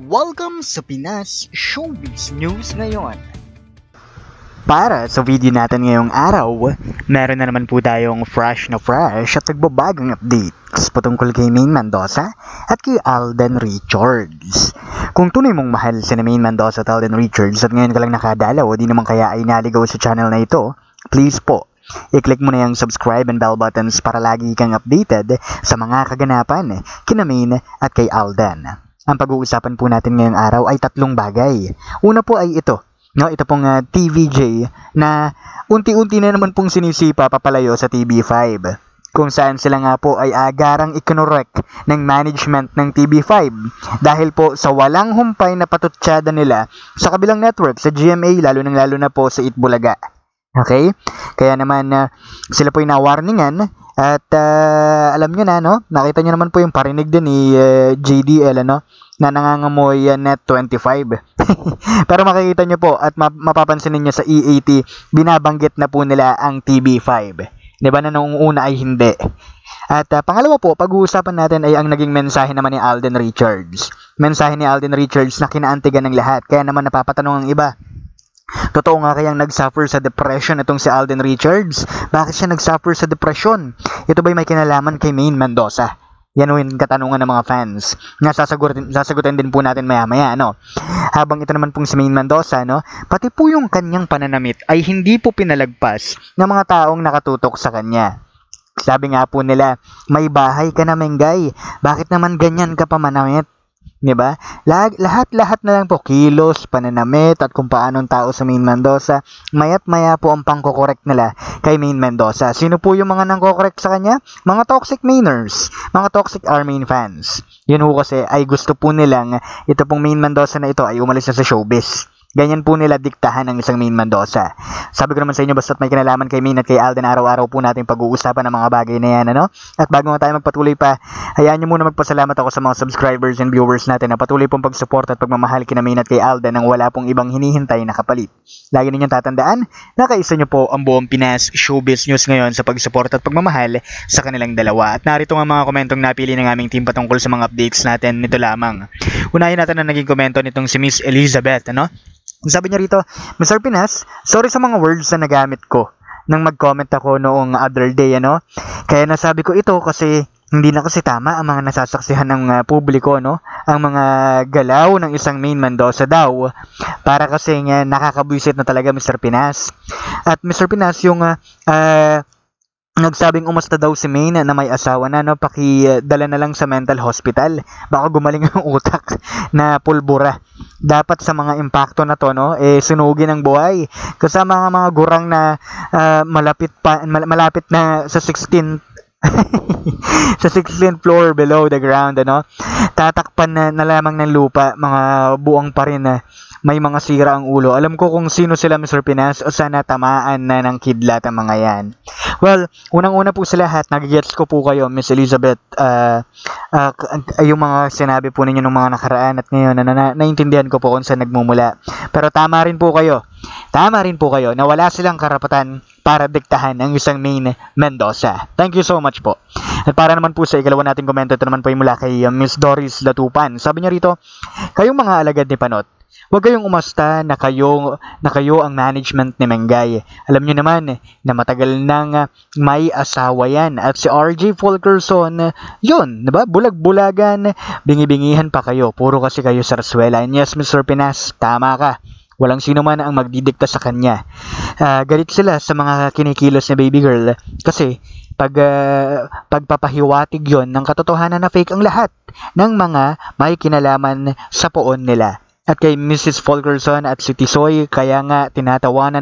Welcome sa Pinas Showbiz News ngayon. Para sa video natin ngayong araw, meron na naman po tayong fresh at nagbabagong updates patungkol kay Maine Mendoza at kay Alden Richards. Kung tunay mong mahal si Maine Mendoza at Alden Richards at ngayon ka lang nakadalaw o di naman kaya ay naligaw sa channel na ito, please po, i-click mo na yung subscribe and bell buttons para lagi kang updated sa mga kaganapan kina Maine at kay Alden. Ang pag-uusapan po natin ngayong araw ay tatlong bagay. Una po ay ito pong TVJ na unti-unti na naman pong sinisipa papalayo sa TV5. Kung saan sila nga po ay agarang ikonorek ng management ng TV5 dahil po sa walang humpay na patutsada nila sa kabilang network, sa GMA, lalo na po sa Itbulaga. Okay? Kaya naman sila po ay na-warningan at alam nyo na, nakita nyo naman po yung parinig din ni JDL, na nangangamoy Net 25. Pero makikita nyo po at mapapansin niyo sa EAT, binabanggit na po nila ang TV5. Diba na noong una ay hindi. At pangalawa po, pag-uusapan natin ay ang naging mensahe naman ni Alden Richards. Mensahe ni Alden Richards na kinaantigan ng lahat. Kaya naman napapatanong ang iba, totoo nga kayang nagsuffer sa depression itong si Alden Richards? Bakit siya nagsuffer sa depression? Ito ba'y may kinalaman kay Maine Mendoza? Yan yung katanungan ng mga fans na sasagutin din po natin maya-maya, Habang ito naman pong si Maine Mendoza, pati po yung kanyang pananamit ay hindi po pinalagpas ng mga taong nakatutok sa kanya. Sabi nga po nila, may bahay ka na, Mengay. Bakit naman ganyan ka pa manamit? Diba? Lahat na lang po, kilos, pananamit, at kung paanong tao sa Maine Mendoza, maya't maya po ang pangkokorek nila kay Maine Mendoza. Sino po yung mga nangkokorek sa kanya? Mga toxic Mainers, mga toxic Maine fans. Yun po kasi ay gusto po nilang ito pong Maine Mendoza na ito ay umalis na sa showbiz. Ganyan po nila diktahan ang isang Maine Mendoza. Sabi ko naman sa inyo, basta't may kinalaman kay Maine at kay Alden, araw-araw po natin pag-uusapan ng mga bagay na yan, At bago nga tayo magpatuloy pa, hayaan nyo muna magpasalamat ako sa mga subscribers and viewers natin na patuloy pong pag-support at pagmamahal kina Maine at kay Alden nang wala pong ibang hinihintay na kapalit. Lagi ninyong tatandaan, nakaisa nyo po ang buong Pinas Showbiz News ngayon sa pag-support at pagmamahal sa kanilang dalawa. At narito ang mga komentong napili ng aming team patungkol sa mga updates natin nito lamang. Unahin natin ang naging komento nitong si Miss Elizabeth, Sabi niya rito, Mr. Pinas, sorry sa mga words na nagamit ko nang mag-comment ako noong other day, Kaya nasabi ko ito kasi hindi na kasi tama ang mga nasasaksihan ng publiko, Ang mga galaw ng isang Maine Mendoza daw. Para kasi nga nakakabwisit na talaga, Mr. Pinas. At Mr. Pinas, yung nagsabing umasta daw si Maine na may asawa na, pakidala na lang sa mental hospital. Baka gumaling ang utak na pulbura. Dapat sa mga impacto na to, sunugin ang buhay. Kasama mga gurang na malapit na sa 16th sa 16th floor below the ground, tatakpan na lamang ng lupa, mga buong pa rin may mga sira ang ulo. Alam ko kung sino sila, Mr. Pinas, o sana tamaan na ng kidlat ang mga yan. Well, unang-una po sa lahat, nagigets ko po kayo, Miss Elizabeth, yung mga sinabi po ninyo ng mga nakaraan at ngayon, naintindihan ko po kung saan nagmumula. Pero tama rin po kayo na wala silang karapatan para diktahan ang isang Maine Mendoza. Thank you so much po. At para naman po sa ikalawa nating komento, ito naman po yung mula kay Miss Doris Latupan. Sabi niya rito, kayong mga alagad ni Panot, huwag kayong umasta na kayo ang management ni Mengay. Alam niyo naman na matagal nang may asawa yan. At si RJ Fulkerson, yun, diba? Bulag-bulagan, bingi-bingihan pa kayo. Puro kasi kayo sarsuela. And yes, Mr. Pinas, tama ka. Walang sino man ang magdidikta sa kanya. Galit sila sa mga kinikilos ni baby girl kasi pagpapahiwatig yon ng katotohanan na fake ang lahat ng mga may kinalaman sa poon nila. At kay Mrs. Fulkerson at si Tisoy, kaya nga tinatawanan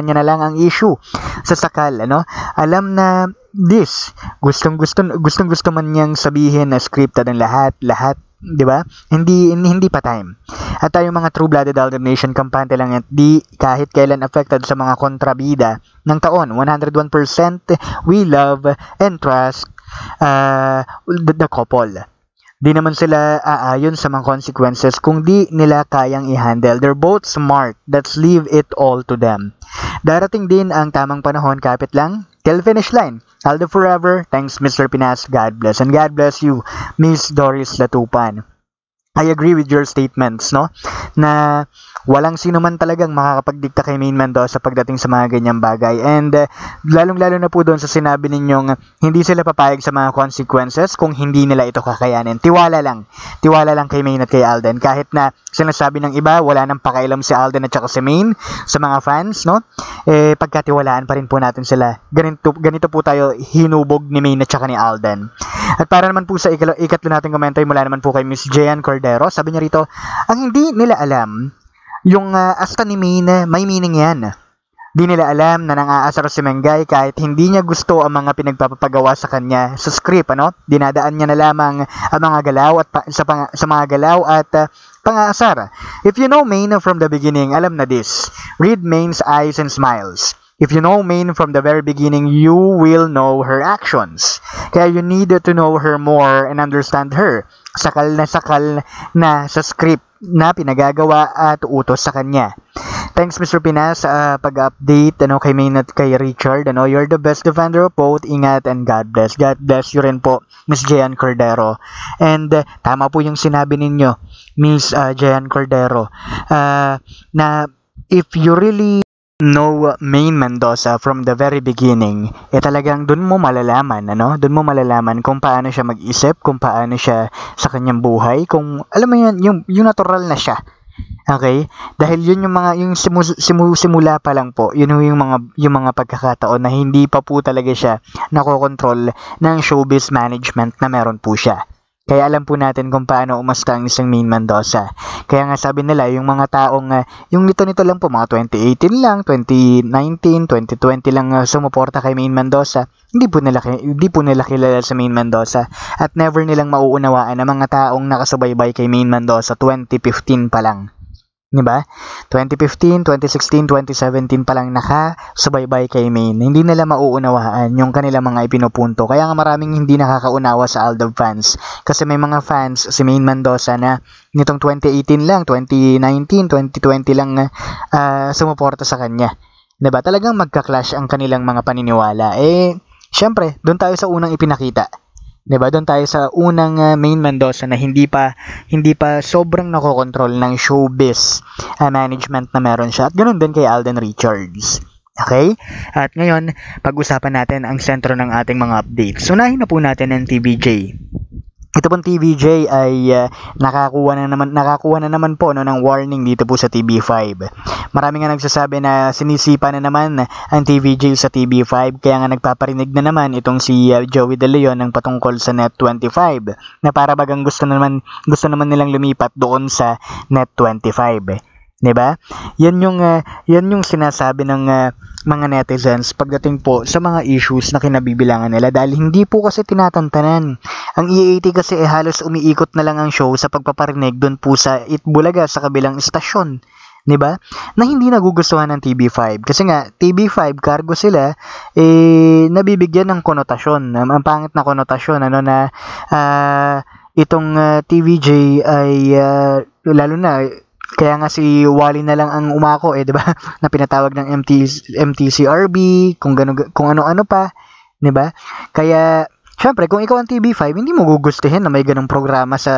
niya na lang ang issue sa sakal, Alam na this, gustong gusto man niyang sabihin na scripted ang lahat, di ba? Hindi pa time. At tayong mga true-blooded Alden Nation, kampante lang at di kahit kailan affected sa mga kontrabida ng taon. 101% we love and trust the couple. Di naman sila aayon sa mga consequences kung di nila kayang i-handle. They're both smart. Let's leave it all to them. Darating din ang tamang panahon, kapit lang. Till finish line. Aldo forever. Thanks, Mr. Pinas. God bless. And God bless you, Miss Doris Latupan. I agree with your statements, no? Na walang sino man talagang makakapagdikta kay Maine Mendoza pagdating sa mga ganyang bagay. And lalong-lalo na po doon sa sinabi ninyong hindi sila papayag sa mga consequences kung hindi nila ito kakayanin. Tiwala lang. Tiwala lang kay Maine at kay Alden. Kahit na sinasabi ng iba, wala nang pakialam si Alden at saka si Maine sa mga fans, no? Pagkatiwalaan pa rin po natin sila. Ganito po tayo hinubog ni Maine at saka ni Alden. At para naman po sa ikatlo nating komento, mula naman po kay Miss Jean Cordero, sabi niya rito, ang hindi nila alam, yung asta ni Maine, may meaning yan. Di nila alam na nang-aasar si Mengay kahit hindi niya gusto ang mga pinagpapagawa sa kanya sa script, ano? Dinadaan niya na lamang ang mga galaw at sa mga galaw at pang-aasar. If you know Maine from the beginning, alam na this. Read Maine's eyes and smiles. If you know Maine from the very beginning, you will know her actions. Kaya you need to know her more and understand her. Sakal na sa script na pinagagawa at utos sa kanya. Thanks Mr. Pinas sa pag-update kay Maine at kay Richard. You're the best defender of both. Ingat and God bless. God bless you rin po, Miss Jean Cordero. And tama po yung sinabi ninyo, Miss Jean Cordero, na if you really know Maine Mendoza from the very beginning, talagang dun mo malalaman, Dun mo malalaman kung paano siya mag-isip, kung paano siya sa kanyang buhay, kung alam mo yan, yung natural na siya. Okay? Dahil yun yung simula pa lang po, yun yung mga pagkakataon na hindi pa po talaga siya nakokontrol ng showbiz management na meron po siya. Kaya alam po natin kung paano umasta ang isang Maine Mendoza. Kaya nga sabi nila, yung mga taong, yung nito lang po, mga 2018 lang, 2019, 2020 lang sumuporta kay Maine Mendoza, hindi po nila kilala sa Maine Mendoza. At never nilang mauunawaan ang mga taong nakasubaybay kay Maine Mendoza 2015 pa lang. Diba? 2015, 2016, 2017 pa lang nakasubaybay kay Maine. Hindi nila mauunawaan yung kanilang mga ipinupunto. Kaya nga maraming hindi nakakaunawa sa Aldab fans. Kasi may mga fans si Maine Mendoza na nitong 2018 lang, 2019, 2020 lang sumuporta sa kanya. Diba? Talagang magka-clash ang kanilang mga paniniwala. Syempre, doon tayo sa unang ipinakita. Diba? Doon tayo sa unang Maine Mendoza na hindi pa sobrang nakokontrol ng showbiz management na meron siya. At ganoon din kay Alden Richards. Okay? At ngayon, pag-usapan natin ang sentro ng ating mga updates. Unahin na po natin ang TVJ. Ito pong TVJ ay nakakuha na naman po ng warning dito po sa TV5. Marami nga nagsasabi na sinisipa na naman ang TVJ sa TV5, kaya nga nagpaparinig na naman itong si Joey De Leon ng patungkol sa Net25 na para bagang gusto naman nilang lumipat doon sa Net25. 'Di ba? Yan yung sinasabi ng mga netizens pagdating po sa mga issues na kinabibilangan nila dahil hindi po kasi tinatantanan. Ang EAT kasi halos umiikot na lang ang show sa pagpaparinig doon po sa Itbulaga sa kabilang istasyon. 'Di ba? Na hindi nagugustuhan ng TV5 kasi nga TV5 cargo sila nabibigyan ng konotasyon, ang pangit na konotasyon na itong TVJ ay lalo na kaya nga si Wally na lang ang umako 'di ba? Na pinatawag ng MTCRB, kung ano-ano pa, 'di ba? Kaya syempre, kung ikaw ang TV5, hindi mo gugustuhin na may ganung programa sa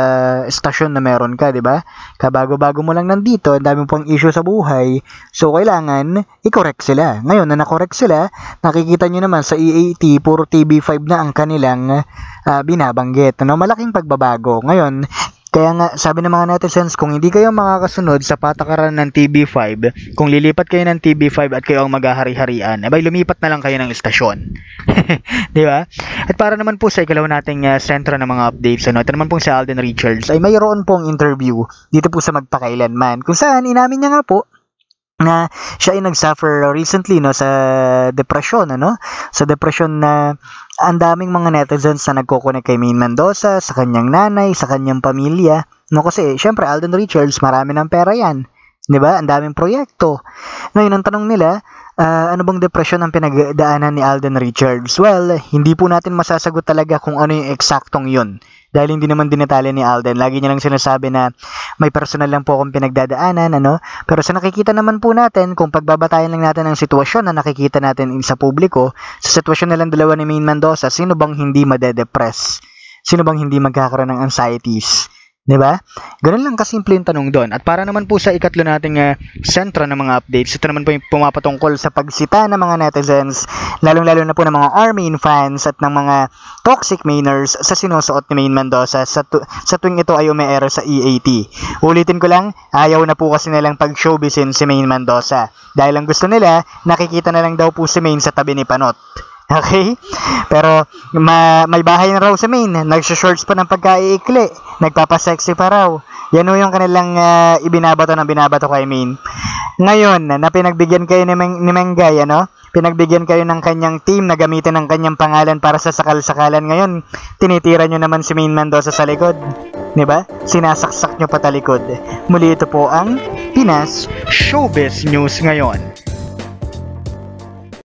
estasyon na meron ka, 'di ba? Kabago-bago mo lang nandito, ang dami pang issue sa buhay. So kailangan i-correct sila. Ngayon na na-correct sila, nakikita niyo naman sa EAT puro TV5 na ang kanilang binabanggit. Malaking pagbabago. Ngayon, kaya nga, sabi ng mga netizens, kung hindi kayo makakasunod sa patakaran ng TV5, kung lilipat kayo ng TV5 at kayo ang maghahari-harian, lumipat na lang kayo ng istasyon. Di ba? At para naman po sa ikalaw nating sentro ng mga updates, ito naman pong si Alden Richards, ay mayroon pong interview dito po sa Magpakailanman, kung saan inamin niya nga po na siya ay nagsuffer recently sa depression, sa depression na ang daming mga netizens na nagko-connect kay Maine Mendoza, sa kanyang nanay, sa kanyang pamilya, kasi syempre Alden Richards, marami ng pera yan, 'di ba? Ang daming proyekto. Ngayon ang tanong nila, ano bang depression ang pinagdaanan ni Alden Richards? Well, hindi po natin masasagot talaga kung ano yung eksaktong yun. Dahil hindi naman dinetalya ni Alden. Lagi niya lang sinasabi na may personal lang po akong pinagdadaanan, Pero sa nakikita naman po natin, kung pagbabatayan lang natin ang sitwasyon na nakikita natin sa publiko, sa sitwasyon nilang dalawa ni Maine Mendoza, sino bang hindi madedepress? Sino bang hindi magkakaroon ng anxieties? 'Di ba? Ganun lang kasimple yung tanong doon. At para naman po sa ikatlo nating sentro ng mga updates, ito naman po yung pumapatungkol sa pagsita ng mga netizens, lalong-lalo na po ng mga Armin fans at ng mga toxic mainers sa sinusuot ni Maine Mendoza sa tuwing ito ay umeera sa EAT. Ulitin ko lang, ayaw na po kasi nilang pag-showbizin si Maine Mendoza. Dahil ang gusto nila, nakikita na lang daw po si Maine sa tabi ni Panot. Okay? Pero may bahay na raw si Maine. Nag-shorts pa ng pagkaiikli. Nagpapasexy pa raw. Yan o yung kanilang ibinabato kay Maine. Ngayon, na pinagbigyan kayo ni Mengay, pinagbigyan kayo ng kanyang team na gamitin ang kanyang pangalan para sa sakal-sakalan. Ngayon, tinitira nyo naman si Maine Mendoza sa likod. 'Di ba? Sinasaksak nyo patalikod. Muli ito po ang Pinas Showbiz News ngayon.